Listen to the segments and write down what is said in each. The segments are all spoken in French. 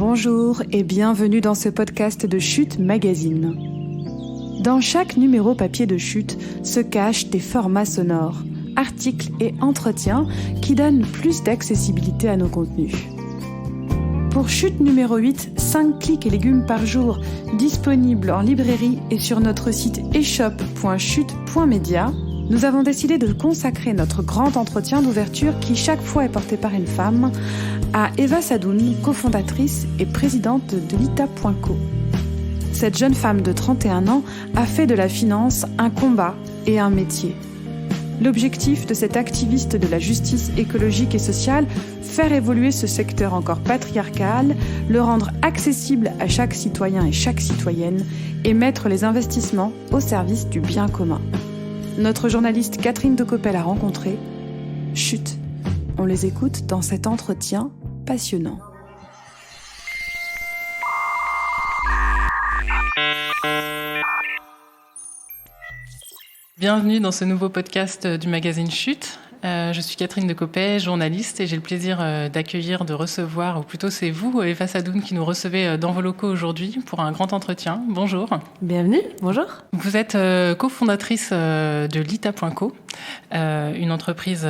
Bonjour et bienvenue dans ce podcast de Chute Magazine. Dans chaque numéro papier de Chute se cachent des formats sonores, articles et entretiens qui donnent plus d'accessibilité à nos contenus. Pour Chute numéro 8, 5 clics et légumes par jour, disponible en librairie et sur notre site eshop.chute.media, nous avons décidé de consacrer notre grand entretien d'ouverture qui chaque fois est porté par une femme à Eva Sadoun, cofondatrice et présidente de Lita.co. Cette jeune femme de 31 ans a fait de la finance un combat et un métier. L'objectif de cette activiste de la justice écologique et sociale, faire évoluer ce secteur encore patriarcal, le rendre accessible à chaque citoyen et chaque citoyenne et mettre les investissements au service du bien commun. Notre journaliste Catherine Decopel a rencontré. Chut, on les écoute dans cet entretien passionnant. Bienvenue dans ce nouveau podcast du magazine Chute. Je suis Catherine Decopel, journaliste, et j'ai le plaisir d'accueillir, de recevoir, ou plutôt c'est vous, Eva Sadoun, qui nous recevez dans vos locaux aujourd'hui pour un grand entretien. Bonjour. Bienvenue, bonjour. Vous êtes cofondatrice de Lita.co, une entreprise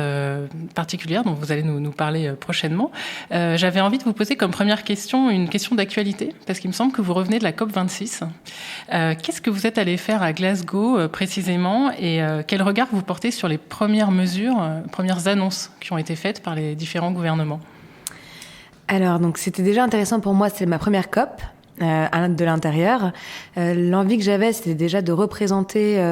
particulière dont vous allez nous parler prochainement. J'avais envie de vous poser comme première question une question d'actualité, parce qu'il me semble que vous revenez de la COP26. Qu'est-ce que vous êtes allé faire à Glasgow précisément, et quel regard vous portez sur les premières mesures, premières annonces qui ont été faites par les différents gouvernements? Alors, donc, c'était déjà intéressant pour moi, c'est ma première COP de l'intérieur. L'envie que j'avais, c'était déjà de représenter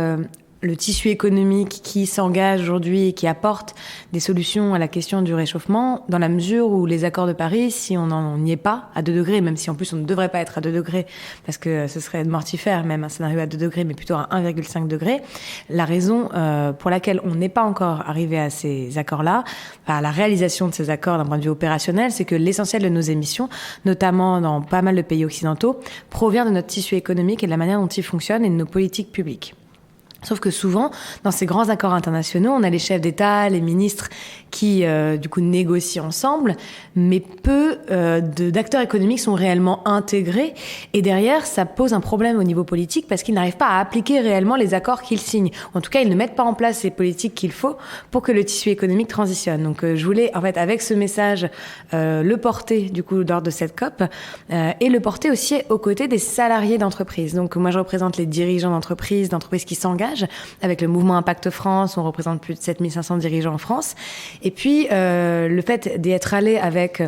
le tissu économique qui s'engage aujourd'hui et qui apporte des solutions à la question du réchauffement, dans la mesure où les accords de Paris, si on n'y est pas à 2 degrés, même si en plus on ne devrait pas être à 2 degrés, parce que ce serait mortifère même un scénario à 2 degrés, mais plutôt à 1,5 degré, la raison pour laquelle on n'est pas encore arrivé à ces accords-là, à la réalisation de ces accords d'un point de vue opérationnel, c'est que l'essentiel de nos émissions, notamment dans pas mal de pays occidentaux, provient de notre tissu économique et de la manière dont il fonctionne et de nos politiques publiques. Sauf que souvent, dans ces grands accords internationaux, on a les chefs d'État, les ministres qui, du coup, négocient ensemble, mais peu d'acteurs économiques sont réellement intégrés. Et derrière, ça pose un problème au niveau politique parce qu'ils n'arrivent pas à appliquer réellement les accords qu'ils signent. En tout cas, ils ne mettent pas en place les politiques qu'il faut pour que le tissu économique transitionne. Donc, je voulais, en fait, avec ce message, le porter, du coup, lors de cette COP, et le porter aussi aux côtés des salariés d'entreprise. Donc, moi, je représente les dirigeants d'entreprises qui s'engagent. Avec le mouvement Impact France, on représente plus de 7500 dirigeants en France. Et puis, le fait d'être allé avec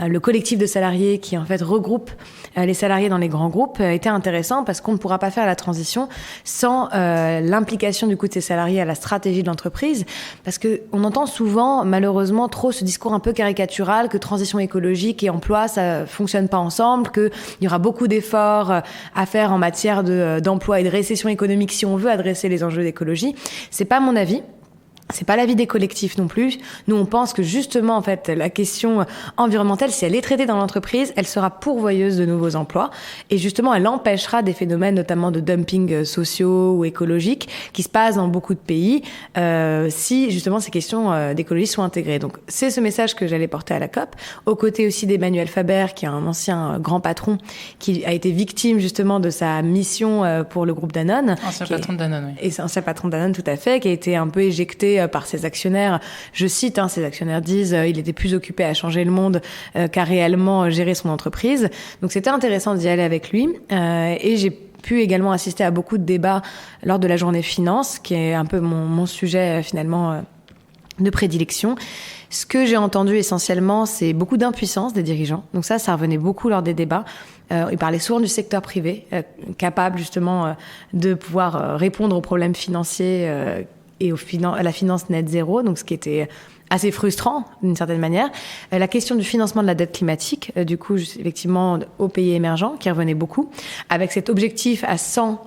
le collectif de salariés qui, en fait, regroupe les salariés dans les grands groupes était intéressant parce qu'on ne pourra pas faire la transition sans l'implication, du coup, de ces salariés à la stratégie de l'entreprise. Parce que on entend souvent, malheureusement, trop ce discours un peu caricatural que transition écologique et emploi, ça fonctionne pas ensemble, qu'il y aura beaucoup d'efforts à faire en matière d'emploi et de récession économique si on veut adresser les enjeux d'écologie. C'est pas mon avis. C'est pas l'avis des collectifs non plus. Nous, on pense que justement, en fait, la question environnementale, si elle est traitée dans l'entreprise, elle sera pourvoyeuse de nouveaux emplois. Et justement, elle empêchera des phénomènes, notamment de dumping sociaux ou écologiques, qui se passent dans beaucoup de pays, si justement ces questions d'écologie sont intégrées. Donc, c'est ce message que j'allais porter à la COP, aux côtés aussi d'Emmanuel Faber, qui est un ancien grand patron, qui a été victime justement de sa mission pour le groupe Danone. Ancien patron de Danone, oui. Et c'est ancien patron de Danone, tout à fait, qui a été un peu éjecté par ses actionnaires. Je cite, ses actionnaires disent il était plus occupé à changer le monde qu'à réellement gérer son entreprise. Donc c'était intéressant d'y aller avec lui. Et j'ai pu également assister à beaucoup de débats lors de la journée finance, qui est un peu mon sujet finalement de prédilection. Ce que j'ai entendu essentiellement, c'est beaucoup d'impuissance des dirigeants. Donc ça revenait beaucoup lors des débats. Ils parlaient souvent du secteur privé, capable justement de pouvoir répondre aux problèmes financiers et à la finance net zéro, donc ce qui était assez frustrant d'une certaine manière. La question du financement de la dette climatique, du coup, effectivement, aux pays émergents, qui revenait beaucoup, avec cet objectif à 100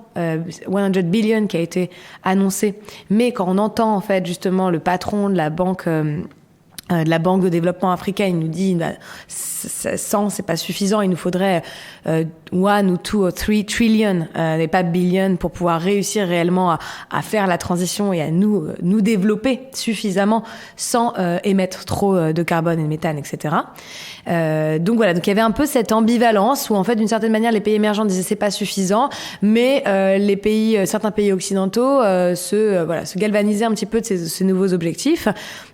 billion qui a été annoncé. Mais quand on entend, en fait, justement, le patron de la banque de la Banque de développement africaine, il nous dit 100, c'est pas suffisant, il nous faudrait 1 ou 2 ou 3 trillion, et pas billion, pour pouvoir réussir réellement à faire la transition et à nous développer suffisamment sans émettre trop de carbone et de méthane, etc. Donc voilà, donc il y avait un peu cette ambivalence où en fait d'une certaine manière les pays émergents disaient c'est pas suffisant, mais certains pays occidentaux se galvanisaient un petit peu de ces nouveaux objectifs.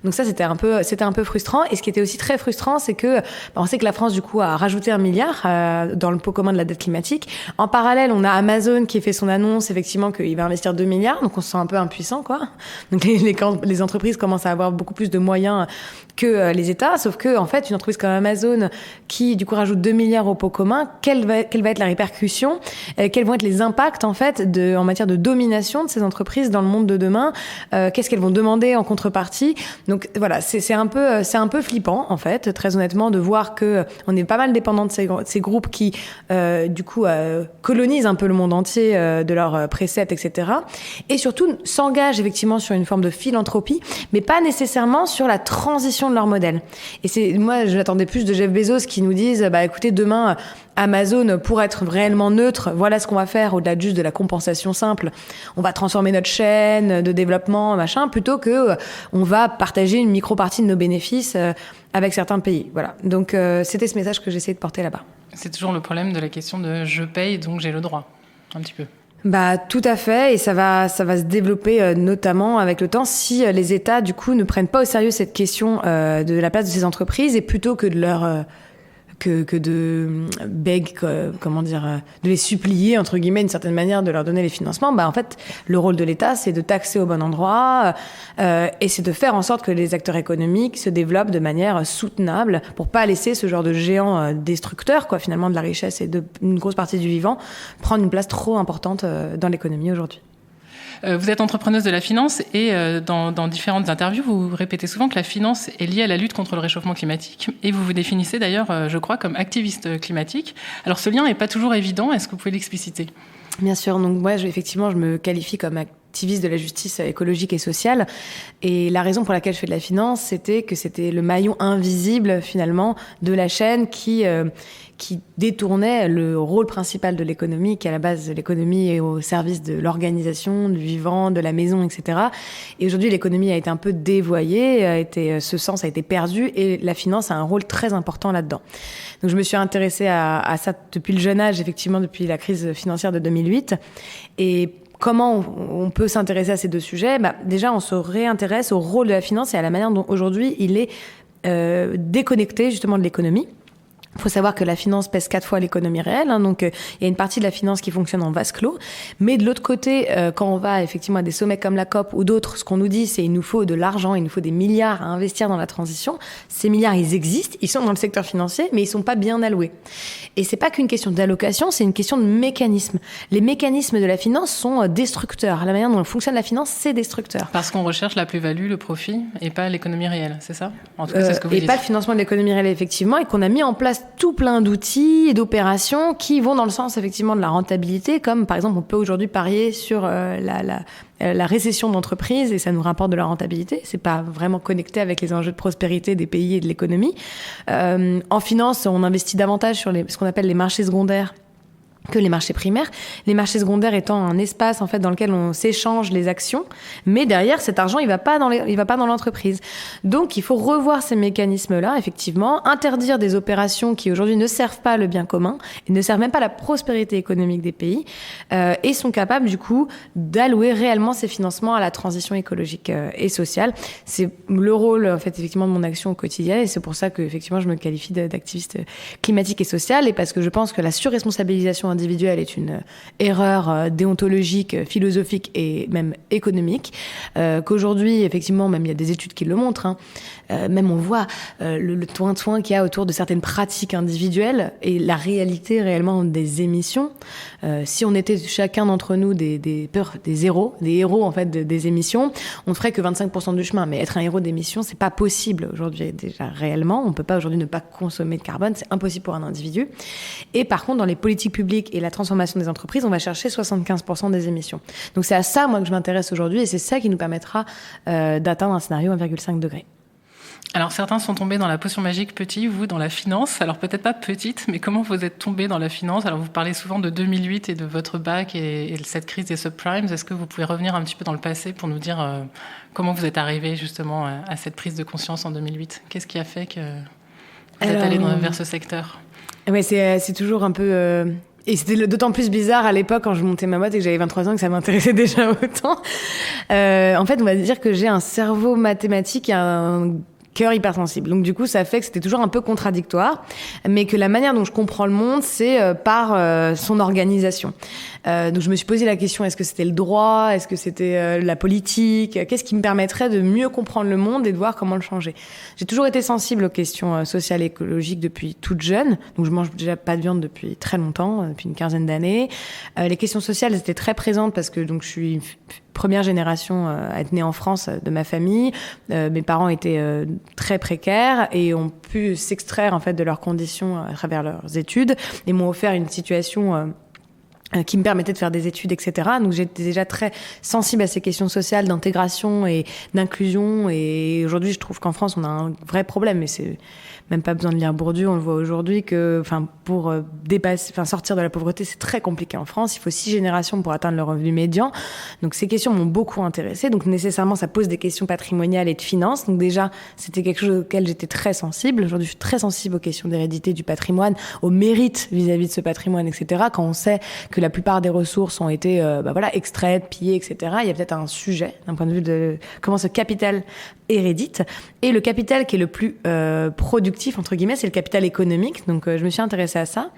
Donc ça c'était un peu frustrant. Et ce qui était aussi très frustrant, c'est que on sait que la France du coup a rajouté 1 milliard dans le pot commun de la dette climatique. En parallèle, on a Amazon qui fait son annonce effectivement qu'il va investir 2 milliards, donc on se sent un peu impuissant quoi. Donc les entreprises commencent à avoir beaucoup plus de moyens que les États, sauf que en fait une entreprise comme Amazon qui du coup rajoute 2 milliards au pot commun, quelle va être la répercussion, quels vont être les impacts en fait en matière de domination de ces entreprises dans le monde de demain, qu'est-ce qu'elles vont demander en contrepartie. Donc voilà, c'est un peu flippant en fait, très honnêtement, de voir que on est pas mal dépendant de ces groupes qui du coup colonisent un peu le monde entier de leurs préceptes, etc. Et surtout s'engagent effectivement sur une forme de philanthropie, mais pas nécessairement sur la transition de leur modèle. Et moi j'attendais plus de Jeff Bezos qui nous dise écoutez, demain Amazon, pour être réellement neutre, voilà ce qu'on va faire au-delà juste de la compensation simple. On va transformer notre chaîne de développement, machin, plutôt que on va partager une micro-partie de nos bénéfices avec certains pays. Voilà. Donc c'était ce message que j'essayais de porter là-bas. C'est toujours le problème de la question de je paye, donc j'ai le droit, un petit peu. Tout à fait, et ça va se développer notamment avec le temps si les États du coup ne prennent pas au sérieux cette question de la place de ces entreprises, et plutôt que de leur que de de les supplier entre guillemets d'une certaine manière de leur donner les financements. En fait le rôle de l'État c'est de taxer au bon endroit et c'est de faire en sorte que les acteurs économiques se développent de manière soutenable pour pas laisser ce genre de géants destructeurs finalement de la richesse et d'une grosse partie du vivant prendre une place trop importante dans l'économie aujourd'hui. Vous êtes entrepreneuse de la finance et dans différentes interviews, vous répétez souvent que la finance est liée à la lutte contre le réchauffement climatique et vous vous définissez d'ailleurs, je crois, comme activiste climatique. Alors ce lien n'est pas toujours évident, est-ce que vous pouvez l'expliciter ? Bien sûr, donc moi effectivement je me qualifie comme activiste de la justice écologique et sociale, et la raison pour laquelle je fais de la finance, c'était que c'était le maillon invisible finalement de la chaîne qui détournait le rôle principal de l'économie, qui à la base l'économie est au service de l'organisation, du vivant, de la maison, etc. Et aujourd'hui l'économie a été un peu dévoyée, ce sens a été perdu, et la finance a un rôle très important là-dedans. Donc je me suis intéressée à ça depuis le jeune âge, effectivement depuis la crise financière de 2008, et comment on peut s'intéresser à ces deux sujets ? Déjà, on se réintéresse au rôle de la finance et à la manière dont aujourd'hui il est déconnecté justement de l'économie. Il faut savoir que la finance pèse 4 fois l'économie réelle, donc il y a une partie de la finance qui fonctionne en vase clos. Mais de l'autre côté, quand on va effectivement à des sommets comme la COP ou d'autres, ce qu'on nous dit, c'est il nous faut de l'argent, il nous faut des milliards à investir dans la transition. Ces milliards, ils existent, ils sont dans le secteur financier, mais ils sont pas bien alloués. Et c'est pas qu'une question d'allocation, c'est une question de mécanisme. Les mécanismes de la finance sont destructeurs. La manière dont fonctionne la finance, c'est destructeur. Parce qu'on recherche la plus-value, le profit, et pas l'économie réelle, c'est ça ? En tout cas, c'est ce que vous dites. Et pas le financement de l'économie réelle, effectivement, et qu'on a mis en place tout plein d'outils et d'opérations qui vont dans le sens effectivement de la rentabilité, comme par exemple on peut aujourd'hui parier sur la récession d'entreprises et ça nous rapporte de la rentabilité. C'est pas vraiment connecté avec les enjeux de prospérité des pays et de l'économie. En finance, on investit davantage sur ce qu'on appelle les marchés secondaires que les marchés primaires. Les marchés secondaires étant un espace en fait dans lequel on s'échange les actions, mais derrière cet argent il va pas dans l'entreprise. Donc il faut revoir ces mécanismes-là, effectivement, interdire des opérations qui aujourd'hui ne servent pas le bien commun et ne servent même pas la prospérité économique des pays et sont capables du coup d'allouer réellement ces financements à la transition écologique et sociale. C'est le rôle en fait effectivement de mon action au quotidien et c'est pour ça que effectivement je me qualifie d'activiste climatique et sociale, et parce que je pense que la surresponsabilisation individuelle est une erreur déontologique, philosophique et même économique, qu'aujourd'hui, effectivement, même il y a des études qui le montrent, même on voit le toin-toin qu'il y a autour de certaines pratiques individuelles et la réalité réellement des émissions. Si on était chacun d'entre nous des héros en fait des émissions, on ne ferait que 25% du chemin. Mais être un héros d'émissions, c'est pas possible aujourd'hui déjà réellement. On peut pas aujourd'hui ne pas consommer de carbone, c'est impossible pour un individu. Et par contre, dans les politiques publiques et la transformation des entreprises, on va chercher 75% des émissions. Donc c'est à ça moi que je m'intéresse aujourd'hui et c'est ça qui nous permettra d'atteindre un scénario 1,5 degré. Alors certains sont tombés dans la potion magique petit, vous dans la finance. Alors peut-être pas petite, mais comment vous êtes tombé dans la finance? Alors vous parlez souvent de 2008 et de votre bac et cette crise des subprimes. Est-ce que vous pouvez revenir un petit peu dans le passé pour nous dire comment vous êtes arrivé justement à cette prise de conscience en 2008? Qu'est-ce qui a fait que vous êtes allé vers ce secteur? Ouais, c'est toujours un peu... Et c'était d'autant plus bizarre à l'époque quand je montais ma boîte et que j'avais 23 ans que ça m'intéressait déjà autant. En fait, on va dire que j'ai un cerveau mathématique et un cœur hypersensible. Donc du coup, ça fait que c'était toujours un peu contradictoire, mais que la manière dont je comprends le monde, c'est par son organisation. Donc je me suis posé la question, est-ce que c'était le droit? Est-ce que c'était la politique? Qu'est-ce qui me permettrait de mieux comprendre le monde et de voir comment le changer? J'ai toujours été sensible aux questions sociales et écologiques depuis toute jeune. Donc je mange déjà pas de viande depuis très longtemps, depuis une quinzaine d'années. Les questions sociales étaient très présentes parce que donc je suis première génération à être née en France de ma famille. Mes parents étaient très précaires et ont pu s'extraire en fait de leurs conditions à travers leurs études et m'ont offert une situation qui me permettait de faire des études, etc. Donc j'étais déjà très sensible à ces questions sociales d'intégration et d'inclusion. Et aujourd'hui, je trouve qu'en France, on a un vrai problème. Mais c'est même pas besoin de lire Bourdieu. On le voit aujourd'hui que, pour sortir de la pauvreté, c'est très compliqué en France. Il faut 6 générations pour atteindre le revenu médian. Donc ces questions m'ont beaucoup intéressée. Donc nécessairement, ça pose des questions patrimoniales et de finances. Donc déjà, c'était quelque chose auquel j'étais très sensible. Aujourd'hui, je suis très sensible aux questions d'hérédité du patrimoine, au mérite vis-à-vis de ce patrimoine, etc. Quand on sait que la plupart des ressources ont été extraites, pillées, etc. Il y a peut-être un sujet d'un point de vue de comment ce capital hérédite. Et le capital qui est le plus productif, entre guillemets, c'est le capital économique. Donc je me suis intéressée à ça.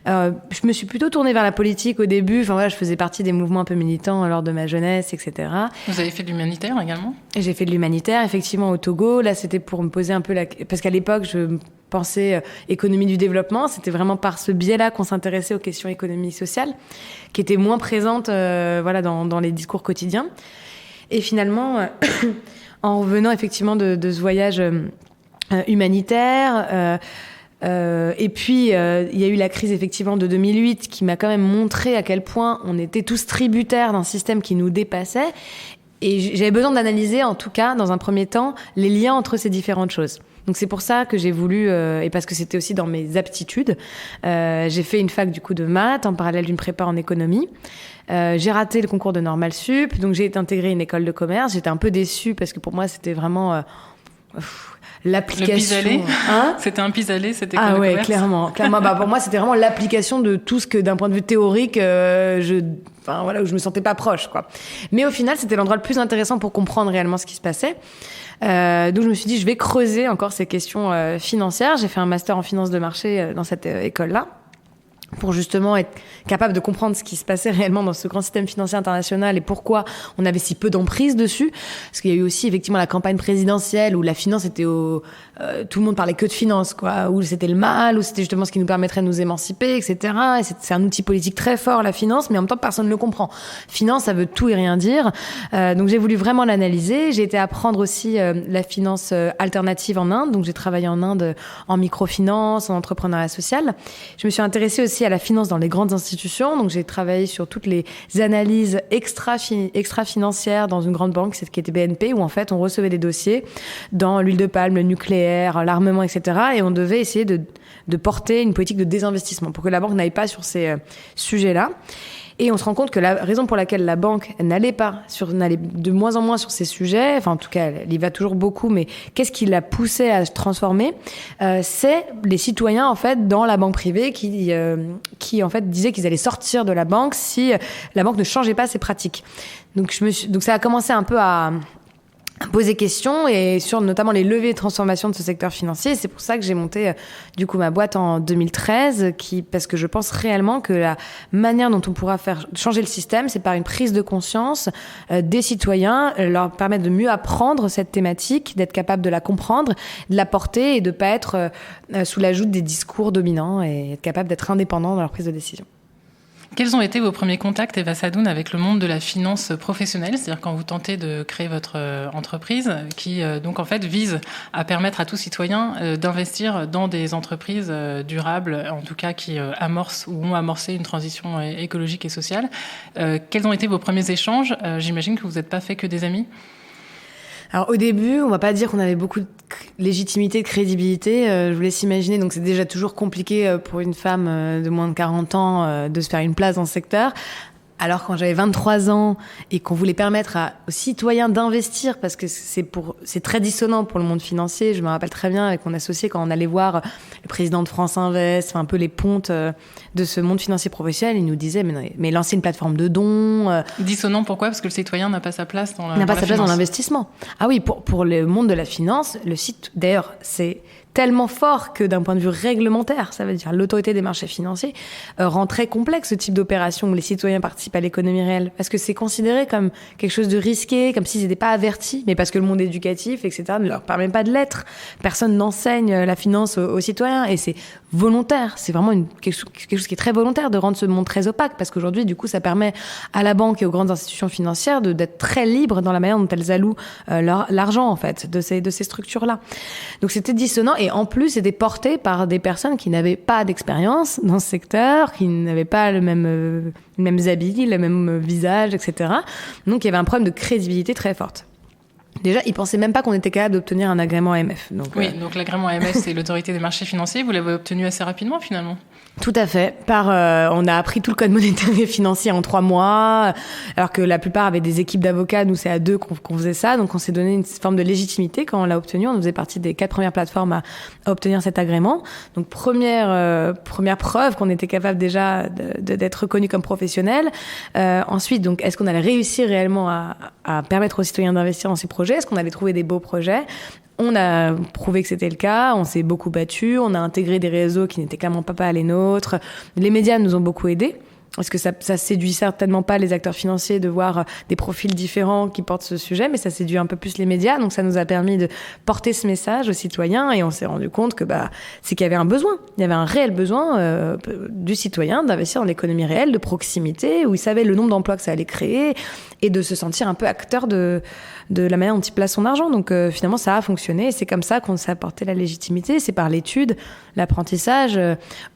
Je me suis plutôt tournée vers la politique au début. Je faisais partie des mouvements un peu militants lors de ma jeunesse, etc. Vous avez fait de l'humanitaire également? Et j'ai fait de l'humanitaire, effectivement, au Togo. Là, c'était pour me poser un peu parce qu'à l'époque, je pensais économie du développement. C'était vraiment par ce biais-là qu'on s'intéressait aux questions économie sociale, qui étaient moins présentes dans les discours quotidiens. Et finalement, en revenant effectivement de ce voyage humanitaire, et puis il y a eu la crise effectivement de 2008 qui m'a quand même montré à quel point on était tous tributaires d'un système qui nous dépassait. Et j'avais besoin d'analyser, en tout cas, dans un premier temps, les liens entre ces différentes choses. Donc c'est pour ça que j'ai voulu, et parce que c'était aussi dans mes aptitudes, j'ai fait une fac du coup de maths en parallèle d'une prépa en économie. J'ai raté le concours de Normal Sup, donc j'ai été intégrée une école de commerce. J'étais un peu déçue parce que pour moi c'était vraiment l'application. Le pis-aller, c'était un pis-aller, cette école de commerce. Ah ouais, clairement. Pour moi c'était vraiment l'application de tout ce que d'un point de vue théorique où je me sentais pas proche, quoi. Mais au final c'était l'endroit le plus intéressant pour comprendre réellement ce qui se passait. Donc je me suis dit je vais creuser encore ces questions financières. J'ai fait un master en finance de marché dans cette école-là pour justement être capable de comprendre ce qui se passait réellement dans ce grand système financier international et pourquoi on avait si peu d'emprise dessus. Parce qu'il y a eu aussi effectivement la campagne présidentielle où la finance était tout le monde parlait que de finance, quoi, où c'était le mal, où c'était justement ce qui nous permettrait de nous émanciper, etc. Et c'est un outil politique très fort, la finance, mais en même temps personne ne le comprend. Finance, ça veut tout et rien dire. Donc j'ai voulu vraiment l'analyser. J'ai été apprendre aussi la finance alternative en Inde. Donc j'ai travaillé en Inde en microfinance, en entrepreneuriat social. Je me suis intéressée aussi à la finance dans les grandes institutions. Donc j'ai travaillé sur toutes les analyses extra-financières dans une grande banque, qui était BNP, où en fait on recevait des dossiers dans l'huile de palme, le nucléaire, l'armement, etc. Et on devait essayer de porter une politique de désinvestissement pour que la banque n'aille pas sur ces sujets-là. Et on se rend compte que la raison pour laquelle la banque n'allait de moins en moins sur ces sujets, enfin en tout cas elle y va toujours beaucoup, mais qu'est-ce qui l'a poussé à se transformer, c'est les citoyens en fait dans la banque privée qui en fait disaient qu'ils allaient sortir de la banque si la banque ne changeait pas ses pratiques. Donc ça a commencé un peu à poser question et sur notamment les leviers de transformation de ce secteur financier. C'est pour ça que j'ai monté du coup ma boîte en 2013 parce que je pense réellement que la manière dont on pourra faire changer le système, c'est par une prise de conscience des citoyens, leur permettre de mieux apprendre cette thématique, d'être capable de la comprendre, de la porter et de pas être sous la joute des discours dominants et être capable d'être indépendant dans leur prise de décision. Quels ont été vos premiers contacts, Eva Sadoun, avec le monde de la finance professionnelle, c'est-à-dire quand vous tentez de créer votre entreprise qui donc en fait vise à permettre à tout citoyen d'investir dans des entreprises durables, en tout cas qui amorcent ou ont amorcé une transition écologique et sociale. Quels ont été vos premiers échanges? J'imagine que vous n'êtes pas fait que des amis. Alors au début, on va pas dire qu'on avait beaucoup de légitimité, de crédibilité. Je vous laisse imaginer. Donc c'est déjà toujours compliqué pour une femme de moins de 40 ans de se faire une place dans ce secteur. Alors quand j'avais 23 ans et qu'on voulait permettre aux citoyens d'investir, parce que c'est très dissonant pour le monde financier. Je me rappelle très bien avec mon associé quand on allait voir le président de France Invest, un peu les pontes de ce monde financier professionnel, il nous disait mais lancer une plateforme de dons. Dissonant pourquoi ? Parce que le citoyen n'a pas sa place dans l'investissement. Ah oui, pour le monde de la finance, le site d'ailleurs c'est tellement fort que d'un point de vue réglementaire, ça veut dire l'autorité des marchés financiers, rend très complexe ce type d'opération où les citoyens participent à l'économie réelle. Parce que c'est considéré comme quelque chose de risqué, comme s'ils n'étaient pas avertis, mais parce que le monde éducatif, etc., ne leur permet pas de l'être. Personne n'enseigne la finance aux citoyens et c'est volontaire. C'est vraiment quelque chose qui est très volontaire de rendre ce monde très opaque parce qu'aujourd'hui, du coup, ça permet à la banque et aux grandes institutions financières d'être très libres dans la manière dont elles allouent l'argent, en fait, de ces structures-là. Donc c'était dissonant. Et en plus, c'était porté par des personnes qui n'avaient pas d'expérience dans ce secteur, qui n'avaient pas les mêmes habits, le même visage, etc. Donc, il y avait un problème de crédibilité très forte. Déjà, ils pensaient même pas qu'on était capable d'obtenir un agrément AMF. Donc l'agrément AMF, c'est l'autorité des marchés financiers. Vous l'avez obtenu assez rapidement, finalement. Tout à fait. On a appris tout le code monétaire et financier en 3 mois, alors que la plupart avaient des équipes d'avocats. Nous, c'est à 2 qu'on faisait ça. Donc, on s'est donné une forme de légitimité quand on l'a obtenu. On faisait partie des 4 premières plateformes à obtenir cet agrément. Donc, première preuve qu'on était capable déjà d'être reconnu comme professionnel. Ensuite, donc, est-ce qu'on allait réussir réellement à permettre aux citoyens d'investir dans ces projets? Est-ce qu'on allait trouver des beaux projets? On a prouvé que c'était le cas, on s'est beaucoup battu, on a intégré des réseaux qui n'étaient clairement pas les nôtres. Les médias nous ont beaucoup aidés, parce que ça séduit certainement pas les acteurs financiers de voir des profils différents qui portent ce sujet, mais ça séduit un peu plus les médias. Donc ça nous a permis de porter ce message aux citoyens et on s'est rendu compte que c'est qu'il y avait un besoin. Il y avait un réel besoin du citoyen d'investir dans l'économie réelle, de proximité, où il savait le nombre d'emplois que ça allait créer et de se sentir un peu acteur de la manière dont il place son argent. Donc finalement, ça a fonctionné et c'est comme ça qu'on s'est apporté la légitimité. C'est par l'étude, l'apprentissage,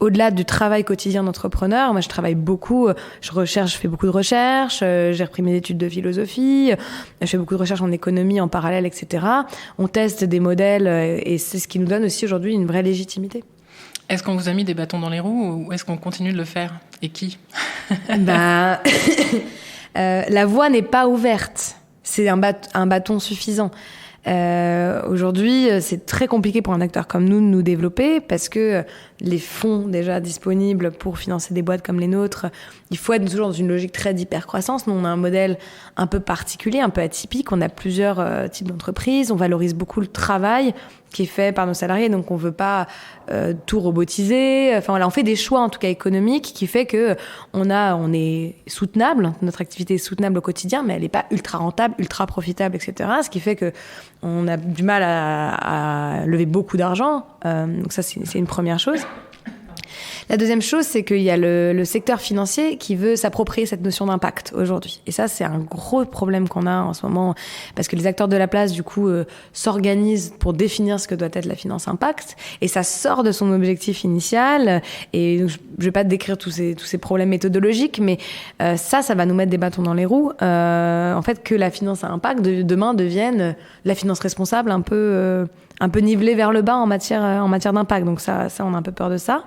au-delà du travail quotidien d'entrepreneur. Moi, je travaille beaucoup, je fais beaucoup de recherches, j'ai repris mes études de philosophie, je fais beaucoup de recherches en économie en parallèle, etc. On teste des modèles et c'est ce qui nous donne aussi aujourd'hui une vraie légitimité. Est-ce qu'on vous a mis des bâtons dans les roues ou est-ce qu'on continue de le faire ? Et qui ? La voie n'est pas ouverte. C'est un bâton suffisant. Aujourd'hui, c'est très compliqué pour un acteur comme nous de nous développer parce que les fonds déjà disponibles pour financer des boîtes comme les nôtres, il faut être toujours dans une logique très d'hypercroissance. Nous, on a un modèle un peu particulier, un peu atypique. On a plusieurs types d'entreprises. On valorise beaucoup le travail qui est fait par nos salariés. Donc, on veut pas tout robotiser. Enfin, voilà, on fait des choix, en tout cas économiques, qui fait que on est soutenable. Notre activité est soutenable au quotidien, mais elle n'est pas ultra rentable, ultra profitable, etc. Ce qui fait que on a du mal à lever beaucoup d'argent. Donc ça, c'est une première chose. La deuxième chose, c'est qu'il y a le secteur financier qui veut s'approprier cette notion d'impact aujourd'hui. Et ça, c'est un gros problème qu'on a en ce moment, parce que les acteurs de la place, du coup, s'organisent pour définir ce que doit être la finance impact. Et ça sort de son objectif initial. Et donc, je vais pas te décrire tous ces problèmes méthodologiques, mais ça va nous mettre des bâtons dans les roues. En fait, que la finance à impact, demain, devienne la finance responsable un peu nivelée vers le bas en matière d'impact. Donc ça, on a un peu peur de ça.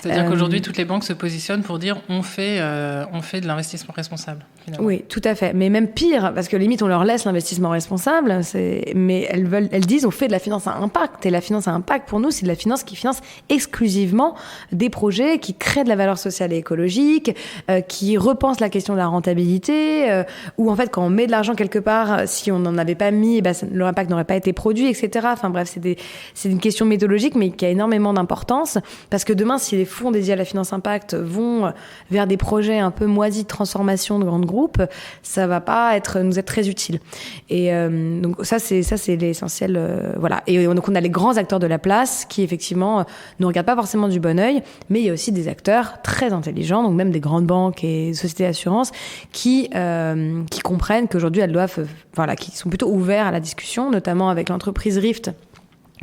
C'est-à-dire qu'aujourd'hui, toutes les banques se positionnent pour dire on fait de l'investissement responsable, finalement. Oui, tout à fait. Mais même pire, parce que limite, on leur laisse l'investissement responsable, mais elles disent on fait de la finance à impact. Et la finance à impact, pour nous, c'est de la finance qui finance exclusivement des projets qui créent de la valeur sociale et écologique, qui repensent la question de la rentabilité, où en fait, quand on met de l'argent quelque part, si on n'en avait pas mis, leur impact n'aurait pas été produit, etc. Enfin bref, c'est une question méthodologique, mais qui a énormément d'importance, parce que demain, si les fonds dédiés à la finance impact vont vers des projets un peu moisis de transformation de grands groupes, ça va pas nous être très utile. Et donc ça c'est l'essentiel. Voilà. Et donc on a les grands acteurs de la place qui effectivement ne regardent pas forcément du bon œil, mais il y a aussi des acteurs très intelligents, donc même des grandes banques et sociétés d'assurance qui comprennent qu'aujourd'hui elles doivent, qui sont plutôt ouverts à la discussion, notamment avec l'entreprise Rift,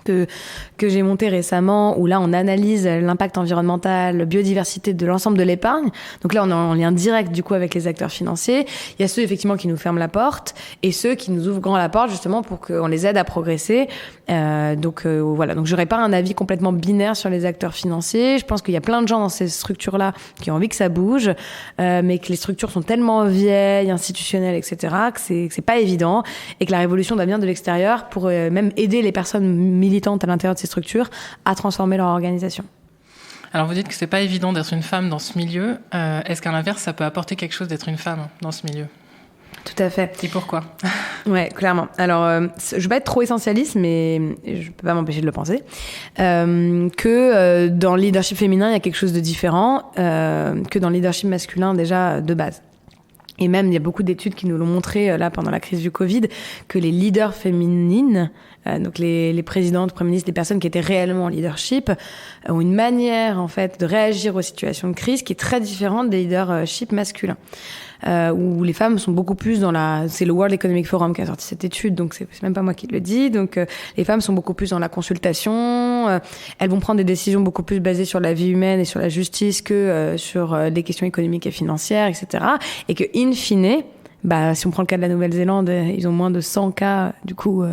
que j'ai monté récemment, où là on analyse l'impact environnemental, la biodiversité de l'ensemble de l'épargne. Donc là on est en lien direct du coup avec les acteurs financiers. Il y a ceux effectivement qui nous ferment la porte et ceux qui nous ouvrent grand la porte justement pour qu'on les aide à progresser. Voilà, donc j'aurais pas un avis complètement binaire sur les acteurs financiers. Je pense qu'il y a plein de gens dans ces structures-là qui ont envie que ça bouge, mais que les structures sont tellement vieilles, institutionnelles, etc., que c'est pas évident et que la révolution doit venir de l'extérieur pour même aider les personnes militantes à l'intérieur de ces structures à transformer leur organisation. Alors vous dites que c'est pas évident d'être une femme dans ce milieu. Est-ce qu'à l'inverse, ça peut apporter quelque chose d'être une femme dans ce milieu ? Tout à fait. Et pourquoi ? Ouais, clairement. Alors, je vais pas être trop essentialiste, mais je peux pas m'empêcher de le penser. Que dans le leadership féminin, il y a quelque chose de différent que dans le leadership masculin déjà de base. Et même, il y a beaucoup d'études qui nous l'ont montré là pendant la crise du Covid, que les leaders féminines, donc les présidentes, premiers ministres, les personnes qui étaient réellement en leadership, ont une manière en fait de réagir aux situations de crise qui est très différente des leaderships masculins. Où les femmes sont beaucoup plus c'est le World Economic Forum qui a sorti cette étude, donc c'est même pas moi qui le dis. Donc les femmes sont beaucoup plus dans la consultation, elles vont prendre des décisions beaucoup plus basées sur la vie humaine et sur la justice que sur les questions économiques et financières, etc. Et que in fine, si on prend le cas de la Nouvelle-Zélande, ils ont moins de 100 cas, du coup,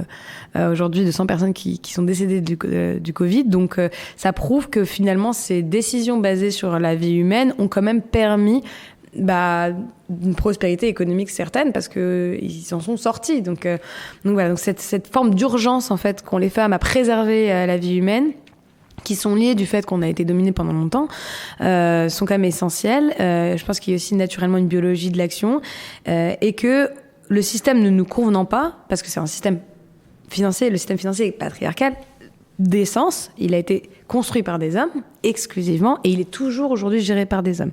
aujourd'hui, de 100 personnes qui sont décédées du Covid. Donc, ça prouve que finalement, ces décisions basées sur la vie humaine ont quand même permis une prospérité économique certaine parce que ils en sont sortis. Donc voilà, donc cette forme d'urgence en fait qu'ont les femmes à préserver la vie humaine, qui sont liées du fait qu'on a été dominé pendant longtemps, sont quand même essentielles. Je pense qu'il y a aussi naturellement une biologie de l'action et que le système ne nous convenant pas, parce que c'est un système financier, le système financier est patriarcal, d'essence, il a été construit par des hommes exclusivement et il est toujours aujourd'hui géré par des hommes.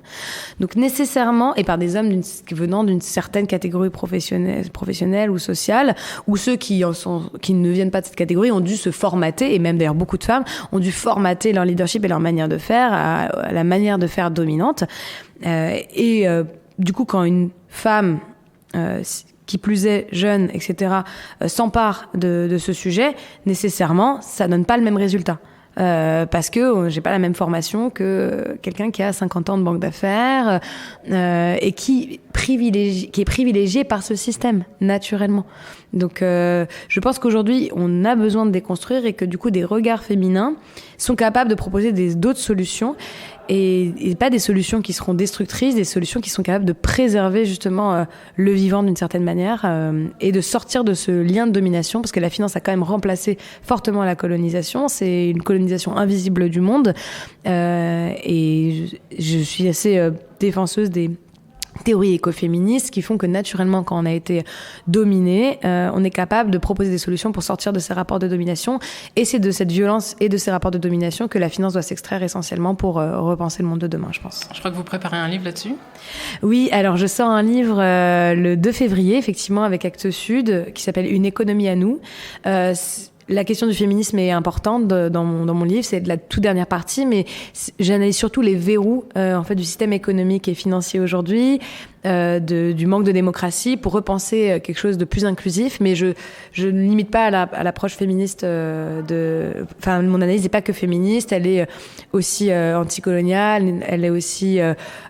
Donc nécessairement, et par des hommes venant d'une certaine catégorie professionnelle ou sociale, ou ceux qui ne viennent pas de cette catégorie ont dû se formater, et même d'ailleurs beaucoup de femmes ont dû formater leur leadership et leur manière de faire à la manière de faire dominante. Du coup, quand une femme qui plus est jeune, etc., s'empare de ce sujet, nécessairement, ça donne pas le même résultat. Parce que j'ai pas la même formation que quelqu'un qui a 50 ans de banque d'affaires et qui est privilégié par ce système, naturellement. Donc, je pense qu'aujourd'hui, on a besoin de déconstruire et que, du coup, des regards féminins sont capables de proposer d'autres solutions et pas des solutions qui seront destructrices, des solutions qui sont capables de préserver, justement, le vivant d'une certaine manière et de sortir de ce lien de domination, parce que la finance a quand même remplacé fortement la colonisation. C'est une colonisation invisible du monde et je suis assez défenseuse des théories écoféministes qui font que naturellement, quand on a été dominé, on est capable de proposer des solutions pour sortir de ces rapports de domination. Et c'est de cette violence et de ces rapports de domination que la finance doit s'extraire essentiellement pour repenser le monde de demain, je pense. Je crois que vous préparez un livre là-dessus. Oui, alors je sors un livre le 2 février, effectivement, avec Actes Sud, qui s'appelle « Une économie à nous ». La question du féminisme est importante dans mon livre, c'est de la toute dernière partie, mais j'analyse surtout les verrous en fait du système économique et financier aujourd'hui, du manque de démocratie, pour repenser quelque chose de plus inclusif. Mais je ne limite pas à l'approche féministe mon analyse n'est pas que féministe, elle est aussi anticoloniale, elle est aussi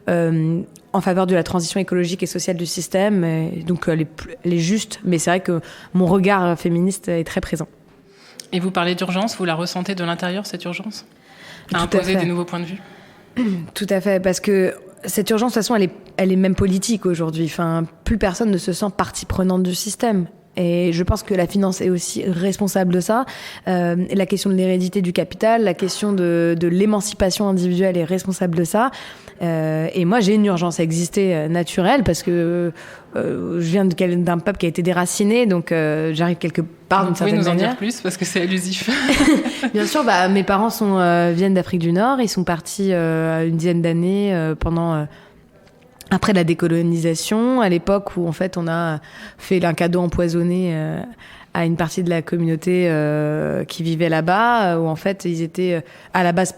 en faveur de la transition écologique et sociale du système. Et donc elle est juste, mais c'est vrai que mon regard féministe est très présent. Et vous parlez d'urgence, vous la ressentez de l'intérieur, cette urgence, à imposer des nouveaux points de vue? Tout à fait, parce que cette urgence, de toute façon, elle est même politique aujourd'hui. Enfin, plus personne ne se sent partie prenante du système. Et je pense que la finance est aussi responsable de ça. La question de l'hérédité du capital, la question de l'émancipation individuelle est responsable de ça. Et moi, j'ai une urgence à exister naturelle parce que je viens d'un peuple qui a été déraciné, donc j'arrive quelque part d'une certaine manière. Vous pouvez nous en dire plus parce que c'est allusif. Bien sûr, mes parents viennent d'Afrique du Nord. Ils sont partis une dizaine d'années après la décolonisation, à l'époque où en fait on a fait un cadeau empoisonné à une partie de la communauté qui vivait là-bas, où en fait ils étaient à la base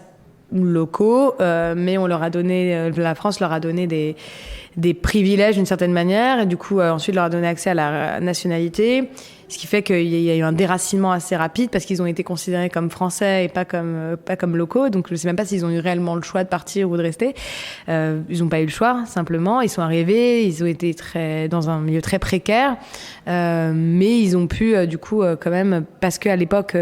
locaux, mais on leur a donné, la France leur a donné des privilèges d'une certaine manière, et du coup ensuite leur a donné accès à la nationalité. Ce qui fait qu'il y a eu un déracinement assez rapide parce qu'ils ont été considérés comme français et pas comme locaux. Donc, je sais même pas s'ils ont eu réellement le choix de partir ou de rester. Ils ont pas eu le choix, simplement. Ils sont arrivés, ils ont été dans un milieu très précaire. Mais ils ont pu, du coup, quand même, parce qu'à l'époque,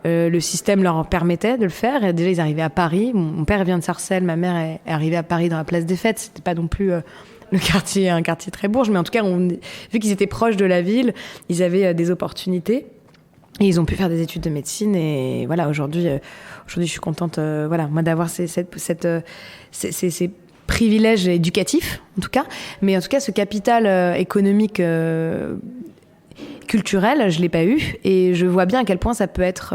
le système leur permettait de le faire. Et déjà, ils arrivaient à Paris. Mon père vient de Sarcelles, ma mère est arrivée à Paris dans la place des Fêtes. C'était pas non plus un quartier très bourge, mais en tout cas, vu qu'ils étaient proches de la ville, ils avaient des opportunités. Et ils ont pu faire des études de médecine. Et voilà, aujourd'hui, je suis contente, moi, d'avoir ces privilèges éducatifs, en tout cas. Mais en tout cas, ce capital économique, culturel, je l'ai pas eu. Et je vois bien à quel point ça peut être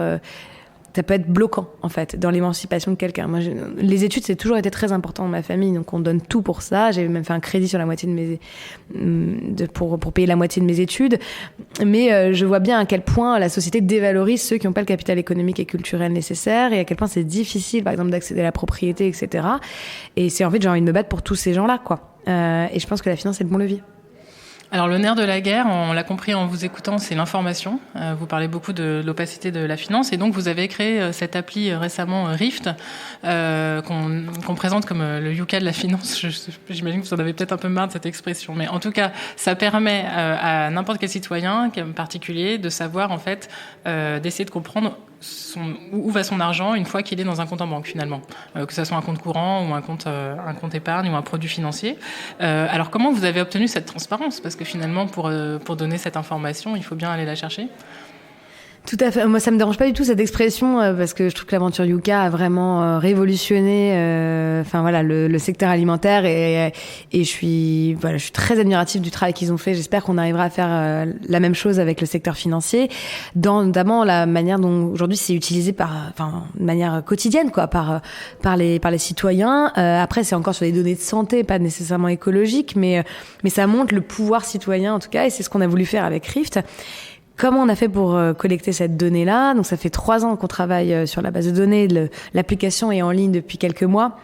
bloquant, en fait, dans l'émancipation de quelqu'un. Moi, les études, c'est toujours été très important dans ma famille, donc on donne tout pour ça. J'ai même fait un crédit sur la moitié pour payer la moitié de mes études. Mais je vois bien à quel point la société dévalorise ceux qui n'ont pas le capital économique et culturel nécessaire, et à quel point c'est difficile, par exemple, d'accéder à la propriété, etc. Et c'est en fait, j'ai envie de me battre pour tous ces gens-là, quoi. Et je pense que la finance est le bon levier. Alors le nerf de la guerre, on l'a compris en vous écoutant, c'est l'information. Vous parlez beaucoup de l'opacité de la finance et donc vous avez créé cette appli récemment Rift qu'on présente comme le Yuka de la finance. J'imagine que vous en avez peut-être un peu marre de cette expression, mais en tout cas ça permet à n'importe quel citoyen, en particulier, de savoir en fait, d'essayer de comprendre où va son argent une fois qu'il est dans un compte en banque finalement, que ce soit un compte courant ou un compte épargne ou un produit financier. Alors comment vous avez obtenu cette transparence ? Parce que finalement pour donner cette information, il faut bien aller la chercher. Tout à fait. Moi, ça me dérange pas du tout cette expression parce que je trouve que l'aventure Yuka a vraiment révolutionné, le secteur alimentaire et je suis très admirative du travail qu'ils ont fait. J'espère qu'on arrivera à faire la même chose avec le secteur financier, dans notamment la manière dont aujourd'hui c'est utilisé de manière quotidienne, quoi, par les citoyens. Après, c'est encore sur des données de santé, pas nécessairement écologiques, mais ça montre le pouvoir citoyen en tout cas, et c'est ce qu'on a voulu faire avec Rift. Comment on a fait pour collecter cette donnée-là ? Donc ça fait 3 ans qu'on travaille sur la base de données. L'application est en ligne depuis quelques mois,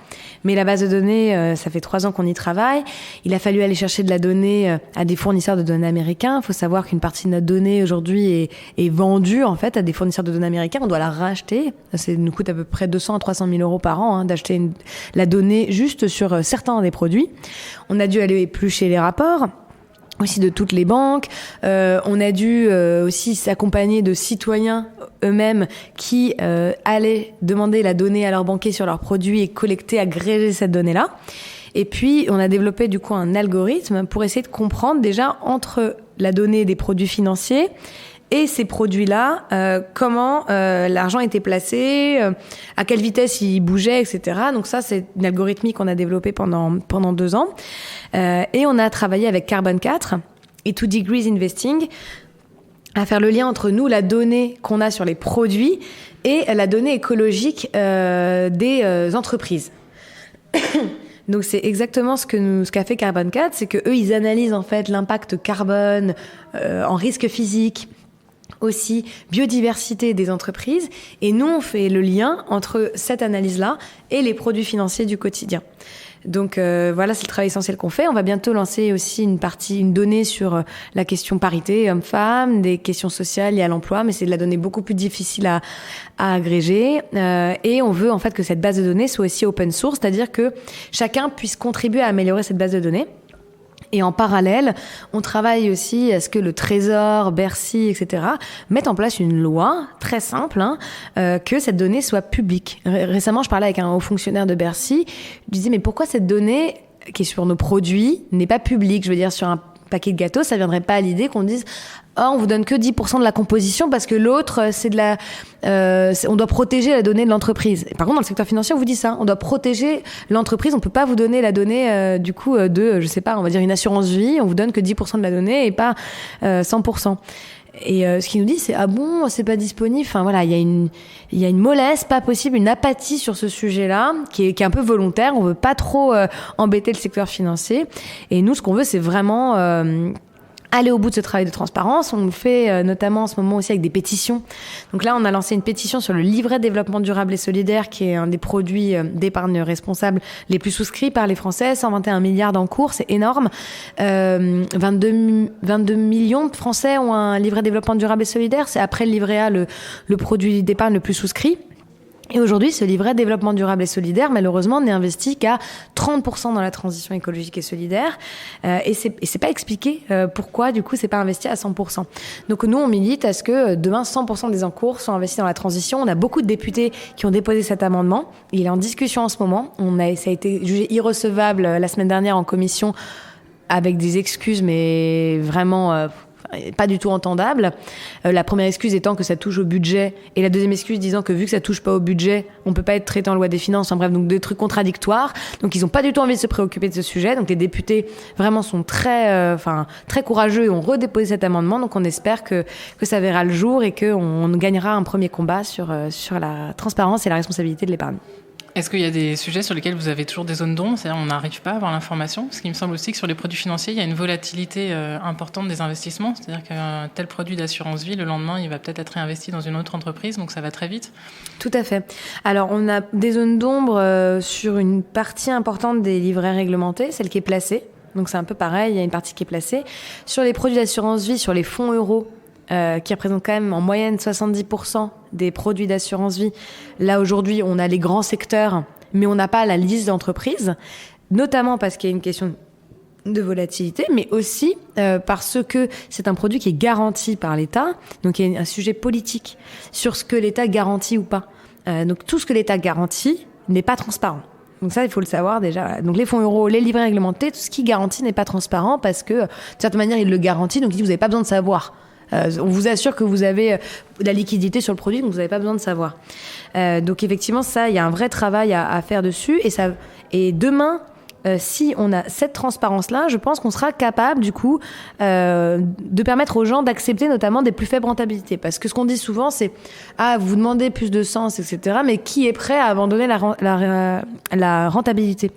mais la base de données, ça fait 3 ans qu'on y travaille. Il a fallu aller chercher de la donnée à des fournisseurs de données américains. Il faut savoir qu'une partie de notre donnée aujourd'hui est vendue en fait à des fournisseurs de données américains. On doit la racheter. Ça nous coûte à peu près 200 à 300 000 euros par an d'acheter la donnée juste sur certains des produits. On a dû aller éplucher les rapports aussi de toutes les banques. On a dû aussi s'accompagner de citoyens eux-mêmes qui allaient demander la donnée à leur banquier sur leurs produits et collecter, agréger cette donnée-là. Et puis, on a développé du coup un algorithme pour essayer de comprendre déjà entre la donnée des produits financiers et ces produits-là, comment l'argent était placé, à quelle vitesse il bougeait, etc. Donc ça, c'est une algorithmique qu'on a développée pendant 2 ans. Et on a travaillé avec Carbon 4 et 2 Degrees Investing à faire le lien entre nous, la donnée qu'on a sur les produits, et la donnée écologique des entreprises. Donc c'est exactement ce qu'a fait Carbon 4, c'est que eux ils analysent en fait l'impact carbone en risque physique, aussi biodiversité des entreprises, et nous on fait le lien entre cette analyse-là et les produits financiers du quotidien. Donc voilà, c'est le travail essentiel qu'on fait. On va bientôt lancer aussi une donnée sur la question parité hommes-femmes, des questions sociales liées à l'emploi, mais c'est de la donnée beaucoup plus difficile à agréger. Et on veut en fait que cette base de données soit aussi open source, c'est-à-dire que chacun puisse contribuer à améliorer cette base de données. Et en parallèle, on travaille aussi à ce que le Trésor, Bercy, etc. mettent en place une loi très simple, que cette donnée soit publique. Récemment, je parlais avec un haut fonctionnaire de Bercy. Je disais, mais pourquoi cette donnée qui est sur nos produits n'est pas publique ? Je veux dire, sur un paquet de gâteaux, ça viendrait pas à l'idée qu'on dise on vous donne que 10% de la composition parce que l'autre, c'est on doit protéger la donnée de l'entreprise. Et par contre, dans le secteur financier, on vous dit ça. On doit protéger l'entreprise. On peut pas vous donner la donnée, je sais pas, on va dire une assurance vie. On vous donne que 10% de la donnée et pas 100%. Et ce qu'il nous dit, c'est bon, c'est pas disponible. Enfin voilà, il y a une mollesse, pas possible, une apathie sur ce sujet-là, qui est un peu volontaire. On veut pas trop embêter le secteur financier. Et nous, ce qu'on veut, c'est vraiment aller au bout de ce travail de transparence. On le fait notamment en ce moment aussi avec des pétitions. Donc là, on a lancé une pétition sur le livret de développement durable et solidaire, qui est un des produits d'épargne responsable les plus souscrits par les Français. 121 milliards d'encours, c'est énorme. 22 millions de Français ont un livret de développement durable et solidaire. C'est après le livret A le produit d'épargne le plus souscrit. Et aujourd'hui, ce livret développement durable et solidaire, malheureusement, n'est investi qu'à 30% dans la transition écologique et solidaire. Et c'est pas expliqué pourquoi, du coup, c'est pas investi à 100%. Donc nous, on milite à ce que demain, 100% des encours soient investis dans la transition. On a beaucoup de députés qui ont déposé cet amendement. Il est en discussion en ce moment. Ça a été jugé irrecevable la semaine dernière en commission avec des excuses, mais vraiment... pas du tout entendable. La première excuse étant que ça touche au budget, et la deuxième excuse disant que vu que ça touche pas au budget, on peut pas être traité en loi des finances. En bref, donc des trucs contradictoires. Donc ils ont pas du tout envie de se préoccuper de ce sujet. Donc les députés vraiment sont très courageux et ont redéposé cet amendement. Donc on espère que ça verra le jour et qu'on gagnera un premier combat sur la transparence et la responsabilité de l'épargne. Est-ce qu'il y a des sujets sur lesquels vous avez toujours des zones d'ombre, c'est-à-dire on n'arrive pas à avoir l'information? Parce qu'il me semble aussi que sur les produits financiers, il y a une volatilité importante des investissements, c'est-à-dire qu'un tel produit d'assurance vie, le lendemain, il va peut-être être réinvesti dans une autre entreprise, donc ça va très vite. Tout à fait. Alors, on a des zones d'ombre sur une partie importante des livrets réglementés, celle qui est placée. Donc c'est un peu pareil, il y a une partie qui est placée. Sur les produits d'assurance vie, sur les fonds euros, qui représentent quand même en moyenne 70% des produits d'assurance vie. Là, aujourd'hui, on a les grands secteurs, mais on n'a pas la liste d'entreprises, notamment parce qu'il y a une question de volatilité, mais aussi parce que c'est un produit qui est garanti par l'État. Donc, il y a un sujet politique sur ce que l'État garantit ou pas. Donc, tout ce que l'État garantit n'est pas transparent. Donc ça, il faut le savoir déjà. Donc les fonds euros, les livrets réglementés, tout ce qui garantit n'est pas transparent parce que, de certaine manière, il le garantit, donc il dit vous n'avez pas besoin de savoir. On vous assure que vous avez de la liquidité sur le produit, donc vous n'avez pas besoin de savoir. Donc effectivement, ça, il y a un vrai travail à faire dessus. Et demain, si on a cette transparence-là, je pense qu'on sera capable, du coup, de permettre aux gens d'accepter notamment des plus faibles rentabilités. Parce que ce qu'on dit souvent, c'est « Ah, vous demandez plus de sens, etc. » Mais qui est prêt à abandonner la rentabilité ?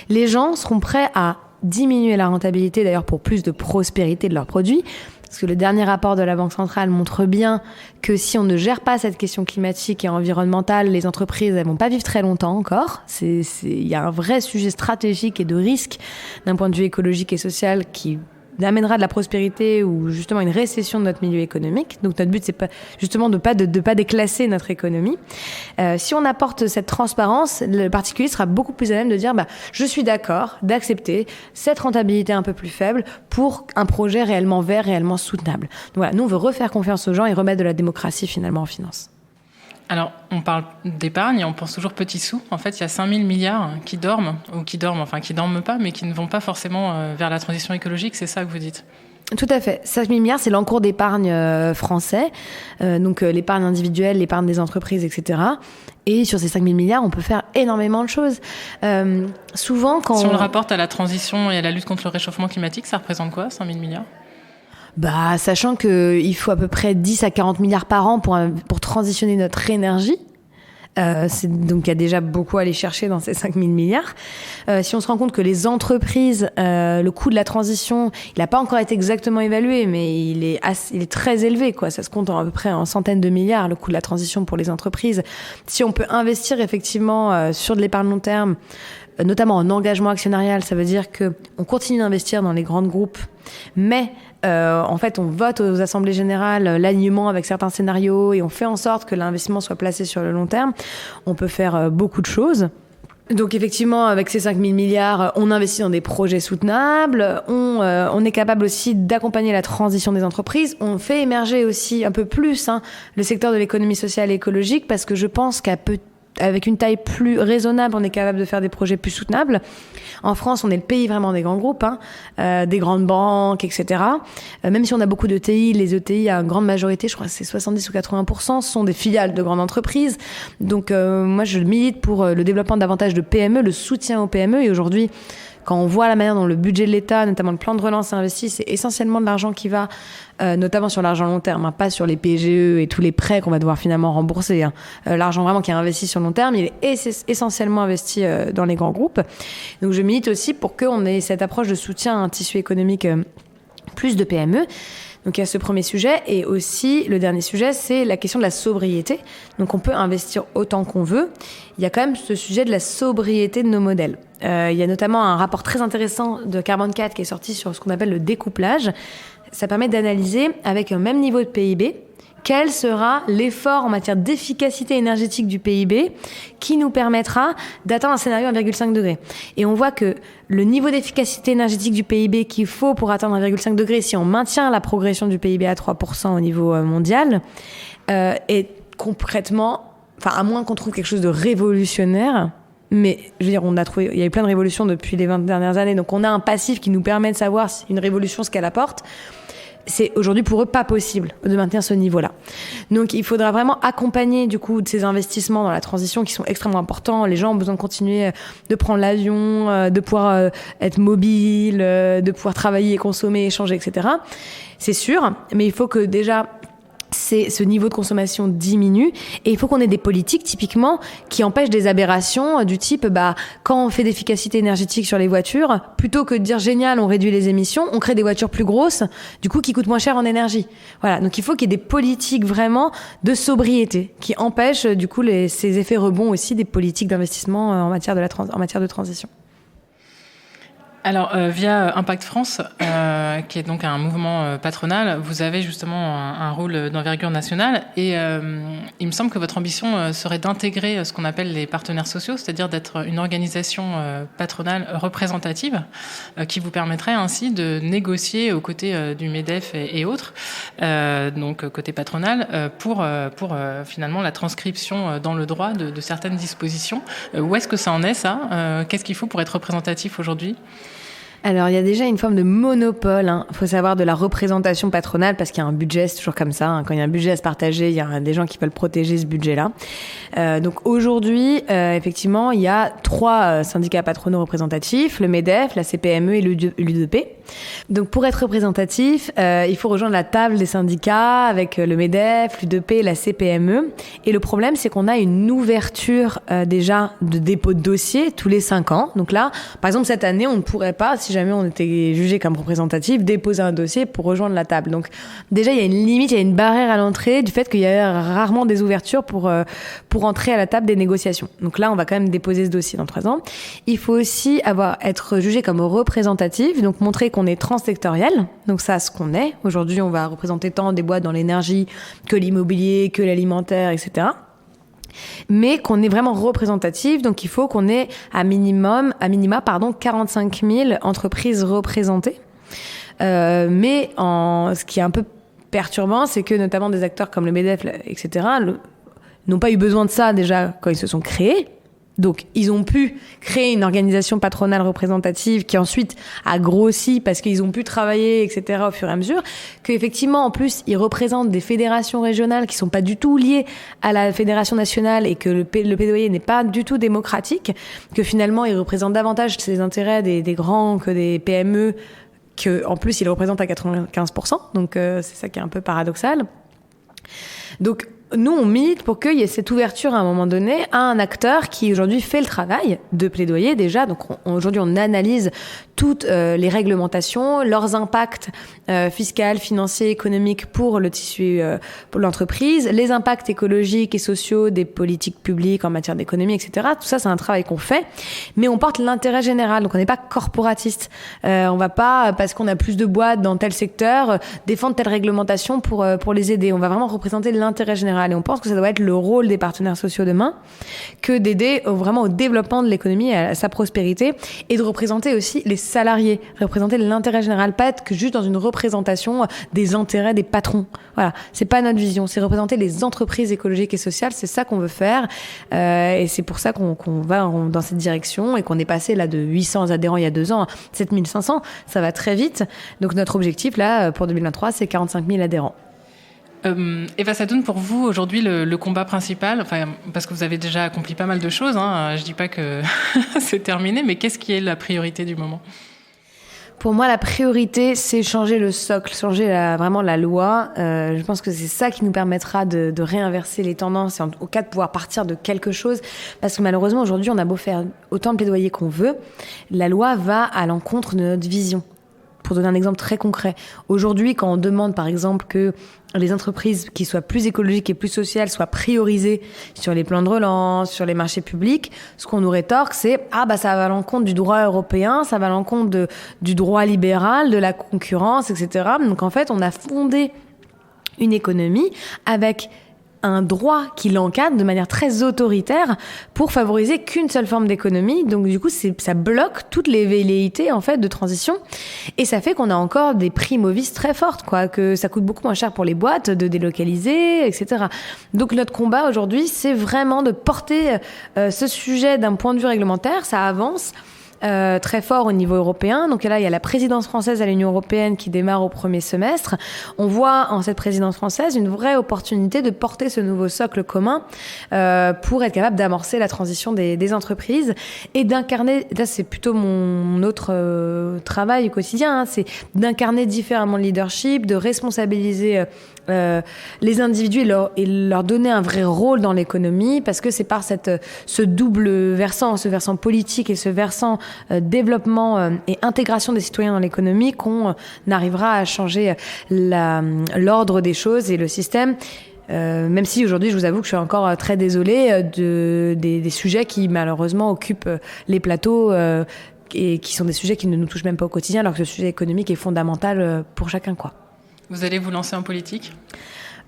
Les gens seront prêts à diminuer la rentabilité, d'ailleurs, pour plus de prospérité de leurs produits. Parce que le dernier rapport de la Banque centrale montre bien que si on ne gère pas cette question climatique et environnementale, les entreprises, elles vont pas vivre très longtemps encore. Il y a un vrai sujet stratégique et de risque d'un point de vue écologique et social qui amènera de la prospérité ou justement une récession de notre milieu économique. Donc notre but, c'est pas justement de pas déclasser notre économie. Si on apporte cette transparence, le particulier sera beaucoup plus à même de dire je suis d'accord d'accepter cette rentabilité un peu plus faible pour un projet réellement vert, réellement soutenable. Donc voilà, nous on veut refaire confiance aux gens et remettre de la démocratie finalement en finance. Alors, on parle d'épargne et on pense toujours petits sous. En fait, il y a 5 000 milliards qui dorment qui dorment pas, mais qui ne vont pas forcément vers la transition écologique. C'est ça que vous dites? Tout à fait. 5 000 milliards, c'est l'encours d'épargne français. Donc, l'épargne individuelle, l'épargne des entreprises, etc. Et sur ces 5 000 milliards, on peut faire énormément de choses. Souvent, quand... Si on le rapporte à la transition et à la lutte contre le réchauffement climatique, ça représente quoi, 5 000 milliards? Sachant qu'il faut à peu près 10 à 40 milliards par an pour transitionner notre énergie. Donc il y a déjà beaucoup à aller chercher dans ces 5 000 milliards. Si on se rend compte que les entreprises, le coût de la transition, il n'a pas encore été exactement évalué, mais il est très élevé, quoi. Ça se compte à peu près en centaines de milliards, le coût de la transition pour les entreprises. Si on peut investir effectivement sur de l'épargne long terme, notamment en engagement actionnarial, ça veut dire que on continue d'investir dans les grands groupes, mais en fait, on vote aux assemblées générales l'alignement avec certains scénarios et on fait en sorte que l'investissement soit placé sur le long terme. On peut faire beaucoup de choses. Donc effectivement, avec ces 5 000 milliards, on investit dans des projets soutenables. On est capable aussi d'accompagner la transition des entreprises. On fait émerger aussi un peu plus le secteur de l'économie sociale et écologique parce que je pense avec une taille plus raisonnable, on est capable de faire des projets plus soutenables. En France, on est le pays vraiment des grands groupes, des grandes banques, etc. Même si on a beaucoup d'ETI, les ETI, à une grande majorité, je crois que c'est 70 ou 80%, sont des filiales de grandes entreprises. Donc moi, je milite pour le développement davantage de PME, le soutien aux PME. Et aujourd'hui, quand on voit la manière dont le budget de l'État, notamment le plan de relance, est investi, c'est essentiellement de l'argent qui va, notamment sur l'argent long terme, pas sur les PGE et tous les prêts qu'on va devoir finalement rembourser. L'argent vraiment qui est investi sur le long terme, il est essentiellement investi dans les grands groupes. Donc je milite aussi pour qu'on ait cette approche de soutien à un tissu économique plus de PME. Donc il y a ce premier sujet, et aussi le dernier sujet, c'est la question de la sobriété. Donc on peut investir autant qu'on veut. Il y a quand même ce sujet de la sobriété de nos modèles. Il y a notamment un rapport très intéressant de Carbone 4 qui est sorti sur ce qu'on appelle le découplage. Ça permet d'analyser avec un même niveau de PIB quel sera l'effort en matière d'efficacité énergétique du PIB qui nous permettra d'atteindre un scénario 1,5 degré. Et on voit que le niveau d'efficacité énergétique du PIB qu'il faut pour atteindre 1,5 degré, si on maintient la progression du PIB à 3% au niveau mondial, est concrètement, à moins qu'on trouve quelque chose de révolutionnaire, mais je veux dire, il y a eu plein de révolutions depuis les 20 dernières années, donc on a un passif qui nous permet de savoir si une révolution, ce qu'elle apporte. C'est aujourd'hui pour eux pas possible de maintenir ce niveau-là. Donc il faudra vraiment accompagner du coup de ces investissements dans la transition qui sont extrêmement importants. Les gens ont besoin de continuer de prendre l'avion, de pouvoir être mobile, de pouvoir travailler, consommer, échanger, etc. C'est sûr, mais il faut que déjà ce niveau de consommation diminue, et il faut qu'on ait des politiques typiquement qui empêchent des aberrations du type quand on fait d'efficacité énergétique sur les voitures, plutôt que de dire génial on réduit les émissions, on crée des voitures plus grosses du coup qui coûtent moins cher en énergie. Voilà, donc il faut qu'il y ait des politiques vraiment de sobriété qui empêchent du coup ces effets rebonds aussi des politiques d'investissement en matière de transition. Alors, via Impact France, qui est donc un mouvement patronal, vous avez justement un rôle d'envergure nationale, et il me semble que votre ambition serait d'intégrer ce qu'on appelle les partenaires sociaux, c'est-à-dire d'être une organisation patronale représentative qui vous permettrait ainsi de négocier aux côtés du MEDEF et autres, donc côté patronal, pour finalement la transcription dans le droit de certaines dispositions. Où est-ce que ça en est, ça ? Qu'est-ce qu'il faut pour être représentatif aujourd'hui ? Alors, il y a déjà une forme de monopole, faut savoir, de la représentation patronale, parce qu'il y a un budget, c'est toujours comme ça. Quand il y a un budget à se partager, il y a des gens qui veulent protéger ce budget-là. Donc aujourd'hui, effectivement, il y a 3 syndicats patronaux représentatifs, le MEDEF, la CPME et l'UDP. Donc pour être représentatif, il faut rejoindre la table des syndicats avec le MEDEF, l'UDP et la CPME. Et le problème, c'est qu'on a une ouverture déjà de dépôt de dossier tous les 5 ans. Donc là, par exemple, cette année, on ne pourrait pas, si jamais on était jugé comme représentatif, déposer un dossier pour rejoindre la table. Donc déjà, il y a une limite, il y a une barrière à l'entrée du fait qu'il y a rarement des ouvertures pour entrer à la table des négociations. Donc là, on va quand même déposer ce dossier dans 3 ans. Il faut aussi être jugé comme représentatif, donc montrer qu'on est transsectoriel. Donc ça, ce qu'on est. Aujourd'hui, on va représenter tant des boîtes dans l'énergie que l'immobilier, que l'alimentaire, etc. Mais qu'on est vraiment représentatif, donc il faut qu'on ait à minima 45 000 entreprises représentées. Mais ce qui est un peu perturbant, c'est que notamment des acteurs comme le MEDEF, etc., n'ont pas eu besoin de ça déjà quand ils se sont créés. Donc, ils ont pu créer une organisation patronale représentative qui ensuite a grossi parce qu'ils ont pu travailler, etc., au fur et à mesure. Qu'effectivement, en plus, ils représentent des fédérations régionales qui sont pas du tout liées à la fédération nationale et que le plaidoyer n'est pas du tout démocratique. Que finalement, ils représentent davantage les intérêts des grands que des PME, que en plus, ils le représentent à 95%. Donc, c'est ça qui est un peu paradoxal. Donc, nous, on milite pour qu'il y ait cette ouverture à un moment donné à un acteur qui aujourd'hui fait le travail de plaidoyer déjà. Donc aujourd'hui, on analyse toutes les réglementations, leurs impacts fiscaux, financiers, économiques pour le tissu, pour l'entreprise, les impacts écologiques et sociaux des politiques publiques en matière d'économie, etc. Tout ça, c'est un travail qu'on fait, mais on porte l'intérêt général. Donc on n'est pas corporatiste. On va pas, parce qu'on a plus de boîtes dans tel secteur, défendre telle réglementation pour les aider. On va vraiment représenter l'intérêt général. Et on pense que ça doit être le rôle des partenaires sociaux demain que d'aider vraiment au développement de l'économie, à sa prospérité, et de représenter aussi les salariés, représenter l'intérêt général, pas être que juste dans une représentation des intérêts des patrons. Voilà, c'est pas notre vision, c'est représenter les entreprises écologiques et sociales, c'est ça qu'on veut faire, et c'est pour ça qu'on va dans cette direction et qu'on est passé là de 800 adhérents il y a 2 ans à 7500, ça va très vite. Donc notre objectif là pour 2023, c'est 45 000 adhérents. Eva Sadoun, pour vous, aujourd'hui, le combat principal, parce que vous avez déjà accompli pas mal de choses, je dis pas que c'est terminé, mais qu'est-ce qui est la priorité du moment ? Pour moi, la priorité, c'est changer le socle, changer vraiment la loi. Je pense que c'est ça qui nous permettra de réinverser les tendances et au cas de pouvoir partir de quelque chose. Parce que malheureusement, aujourd'hui, on a beau faire autant de plaidoyer qu'on veut, la loi va à l'encontre de notre vision. Pour donner un exemple très concret, aujourd'hui, quand on demande par exemple que les entreprises qui soient plus écologiques et plus sociales soient priorisées sur les plans de relance, sur les marchés publics, ce qu'on nous rétorque, c'est ça va à l'encontre du droit européen, ça va à l'encontre du droit libéral, de la concurrence, etc. Donc en fait, on a fondé une économie avec un droit qui l'encadre de manière très autoritaire pour favoriser qu'une seule forme d'économie. Donc du coup, ça bloque toutes les velléités en fait de transition et ça fait qu'on a encore des primovistes très fortes, quoi, que ça coûte beaucoup moins cher pour les boîtes de délocaliser, etc. Donc notre combat aujourd'hui, c'est vraiment de porter ce sujet d'un point de vue réglementaire. Ça avance. Très fort au niveau européen. Donc là, il y a la présidence française à l'Union européenne qui démarre au premier semestre. On voit en cette présidence française une vraie opportunité de porter ce nouveau socle commun pour être capable d'amorcer la transition des entreprises et d'incarner, là c'est plutôt mon autre travail au quotidien, c'est d'incarner différemment le leadership, de responsabiliser les individus et leur donner un vrai rôle dans l'économie, parce que c'est par ce double versant, ce versant politique et ce versant développement et intégration des citoyens dans l'économie qu'on arrivera à changer l'ordre des choses et le système. Même si aujourd'hui, je vous avoue que je suis encore très désolée des sujets qui malheureusement occupent les plateaux et qui sont des sujets qui ne nous touchent même pas au quotidien, alors que le sujet économique est fondamental pour chacun, quoi. Vous allez vous lancer en politique ?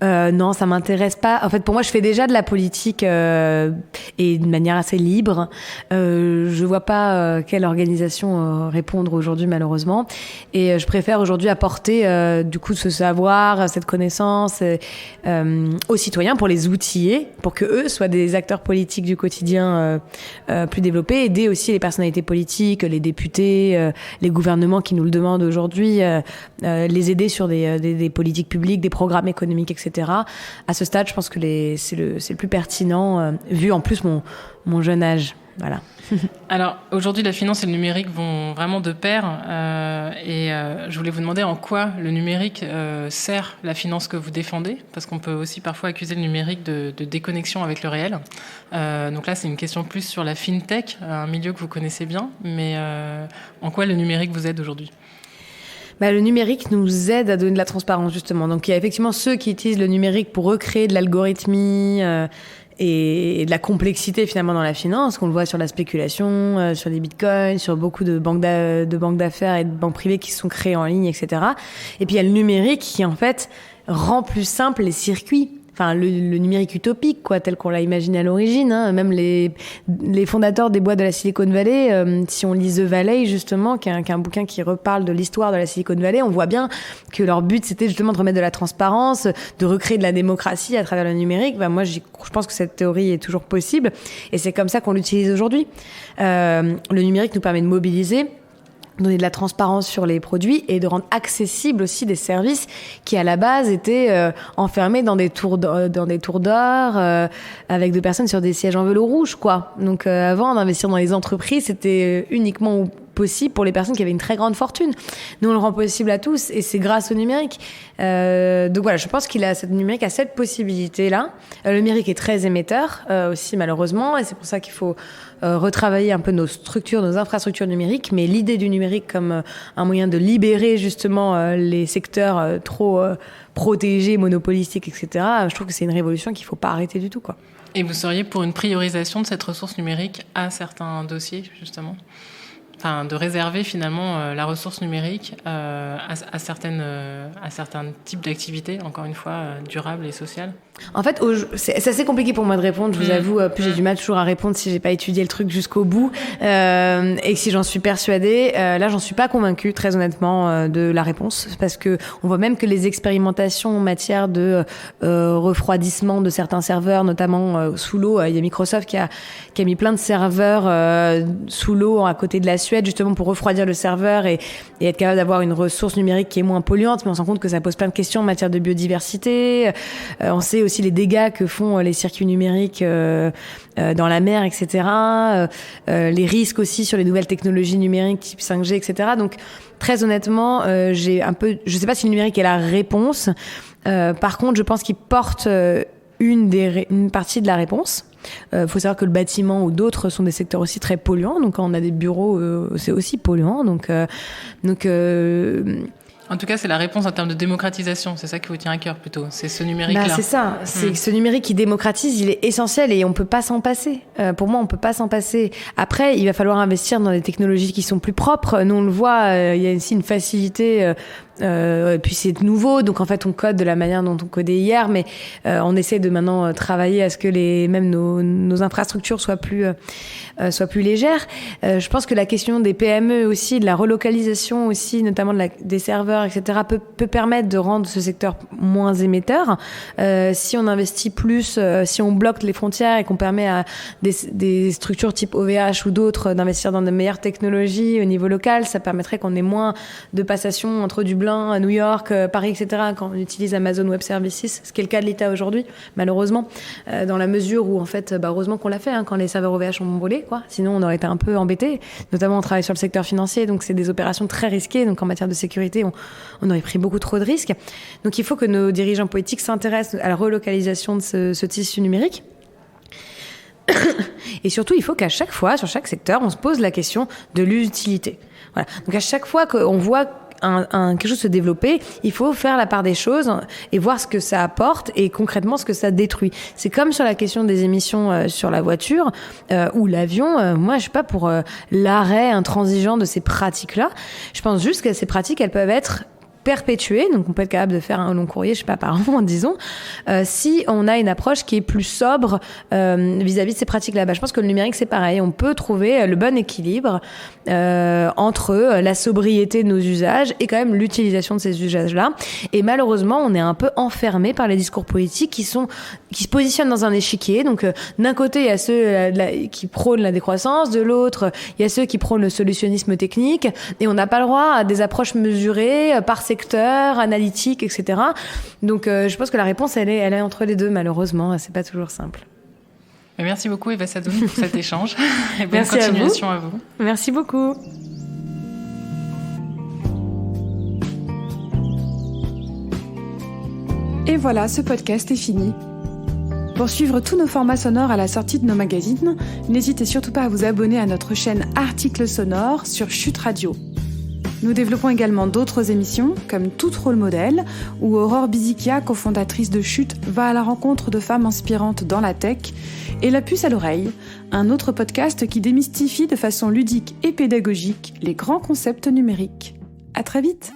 Non, ça m'intéresse pas. En fait, pour moi, je fais déjà de la politique et de manière assez libre. Je vois pas quelle organisation répondre aujourd'hui, malheureusement. Et je préfère aujourd'hui apporter du coup ce savoir, cette connaissance aux citoyens pour les outiller, pour que eux soient des acteurs politiques du quotidien plus développés. Aider aussi les personnalités politiques, les députés, les gouvernements qui nous le demandent aujourd'hui, les aider sur des politiques publiques, des programmes économiques, etc. À ce stade, je pense que c'est le plus pertinent, vu en plus mon jeune âge. Voilà. Alors, aujourd'hui, la finance et le numérique vont vraiment de pair. Je voulais vous demander en quoi le numérique sert la finance que vous défendez, parce qu'on peut aussi parfois accuser le numérique de déconnexion avec le réel. Donc là, c'est une question plus sur la fintech, un milieu que vous connaissez bien. Mais en quoi le numérique vous aide aujourd'hui ? Le numérique nous aide à donner de la transparence, justement. Donc, il y a effectivement ceux qui utilisent le numérique pour recréer de l'algorithmie et de la complexité, finalement, dans la finance, qu'on le voit sur la spéculation, sur les bitcoins, sur beaucoup de banques d'affaires et de banques privées qui se sont créées en ligne, etc. Et puis, il y a le numérique qui, en fait, rend plus simple les circuits. Enfin, le numérique utopique, quoi, tel qu'on l'a imaginé à l'origine, hein. Même les fondateurs des boîtes de la Silicon Valley, si on lit The Valley, justement, qui est un bouquin qui reparle de l'histoire de la Silicon Valley, on voit bien que leur but, c'était justement de remettre de la transparence, de recréer de la démocratie à travers le numérique. Moi, je pense que cette théorie est toujours possible, et c'est comme ça qu'on l'utilise aujourd'hui. Le numérique nous permet de mobiliser, donner de la transparence sur les produits et de rendre accessibles aussi des services qui à la base étaient enfermés dans des tours d'or avec des personnes sur des sièges en velours rouge, quoi. Donc avant d'investir dans les entreprises, c'était uniquement possible pour les personnes qui avaient une très grande fortune. Nous, on le rend possible à tous et c'est grâce au numérique. Donc voilà, je pense le numérique a cette possibilité-là. Le numérique est très émetteur aussi, malheureusement, et c'est pour ça qu'il faut retravailler un peu nos infrastructures numériques. Mais l'idée du numérique comme un moyen de libérer justement les secteurs trop protégés, monopolistiques, etc., je trouve que c'est une révolution qu'il ne faut pas arrêter du tout, quoi. Et vous seriez pour une priorisation de cette ressource numérique à certains dossiers, justement ? Enfin, de réserver finalement la ressource numérique à certains types d'activités, encore une fois, durables et sociales. En fait, c'est assez compliqué pour moi de répondre, je vous avoue. Puis j'ai du mal toujours à répondre si j'ai pas étudié le truc jusqu'au bout et que si j'en suis persuadée. Là, j'en suis pas convaincue, très honnêtement, de la réponse, parce que on voit même que les expérimentations en matière de refroidissement de certains serveurs, notamment sous l'eau, il y a Microsoft qui a mis plein de serveurs sous l'eau à côté de la Suède, justement pour refroidir le serveur et être capable d'avoir une ressource numérique qui est moins polluante. Mais on se rend compte que ça pose plein de questions en matière de biodiversité. On sait aussi les dégâts que font les circuits numériques dans la mer, etc. Les risques aussi sur les nouvelles technologies numériques type 5G, etc. Donc très honnêtement, je sais pas si le numérique est la réponse. Par contre, je pense qu'il porte une partie de la réponse. Faut savoir que le bâtiment ou d'autres sont des secteurs aussi très polluants. Donc, quand on a des bureaux, c'est aussi polluant. Donc en tout cas, c'est la réponse en termes de démocratisation. C'est ça qui vous tient à cœur plutôt. C'est ce numérique-là. C'est ça. C'est ce numérique qui démocratise, il est essentiel et on peut pas s'en passer. Pour moi, on peut pas s'en passer. Après, il va falloir investir dans des technologies qui sont plus propres. Nous, on le voit, il y a aussi une facilité. Et puis c'est nouveau, donc en fait on code de la manière dont on codait hier, mais on essaie de maintenant travailler à ce que même nos infrastructures soient plus légères. Je pense que la question des PME aussi, de la relocalisation aussi, notamment des serveurs, etc., peut permettre de rendre ce secteur moins émetteur. Si on investit plus, si on bloque les frontières et qu'on permet à des structures type OVH ou d'autres d'investir dans de meilleures technologies au niveau local, ça permettrait qu'on ait moins de passation entre Dublin, à New York, Paris, etc., quand on utilise Amazon Web Services, ce qui est le cas de l'État aujourd'hui, malheureusement, dans la mesure où, en fait, heureusement qu'on l'a fait, quand les serveurs OVH ont volé, quoi. Sinon, on aurait été un peu embêtés. Notamment, on travaille sur le secteur financier, donc c'est des opérations très risquées. Donc, en matière de sécurité, on aurait pris beaucoup trop de risques. Donc, il faut que nos dirigeants politiques s'intéressent à la relocalisation de ce tissu numérique. Et surtout, il faut qu'à chaque fois, sur chaque secteur, on se pose la question de l'utilité. Voilà. Donc, à chaque fois qu'on voit quelque chose se développer, il faut faire la part des choses et voir ce que ça apporte et concrètement ce que ça détruit. C'est comme sur la question des émissions sur la voiture ou l'avion. Moi, je suis pas pour l'arrêt intransigeant de ces pratiques-là. Je pense juste que ces pratiques, elles peuvent être perpétuer, donc on peut être capable de faire un long courrier, je sais pas, par an, disons, si on a une approche qui est plus sobre vis-à-vis de ces pratiques-là. Je pense que le numérique, c'est pareil. On peut trouver le bon équilibre entre la sobriété de nos usages et quand même l'utilisation de ces usages-là. Et malheureusement, on est un peu enfermé par les discours politiques qui se positionnent dans un échiquier. Donc, d'un côté, il y a ceux qui prônent la décroissance, de l'autre, il y a ceux qui prônent le solutionnisme technique, et on n'a pas le droit à des approches mesurées par secteur, analytique, etc. Donc, je pense que la réponse, elle est entre les deux, malheureusement. C'est pas toujours simple. Merci beaucoup, Eva Sadoun, pour cet échange. Et bonne continuation à vous. Merci beaucoup. Et voilà, ce podcast est fini. Pour suivre tous nos formats sonores à la sortie de nos magazines, n'hésitez surtout pas à vous abonner à notre chaîne Articles sonores sur Chute Radio. Nous développons également d'autres émissions, comme Tout Rôle Modèle, où Aurore Bizikia, cofondatrice de Chute, va à la rencontre de femmes inspirantes dans la tech, et La Puce à l'oreille, un autre podcast qui démystifie de façon ludique et pédagogique les grands concepts numériques. À très vite!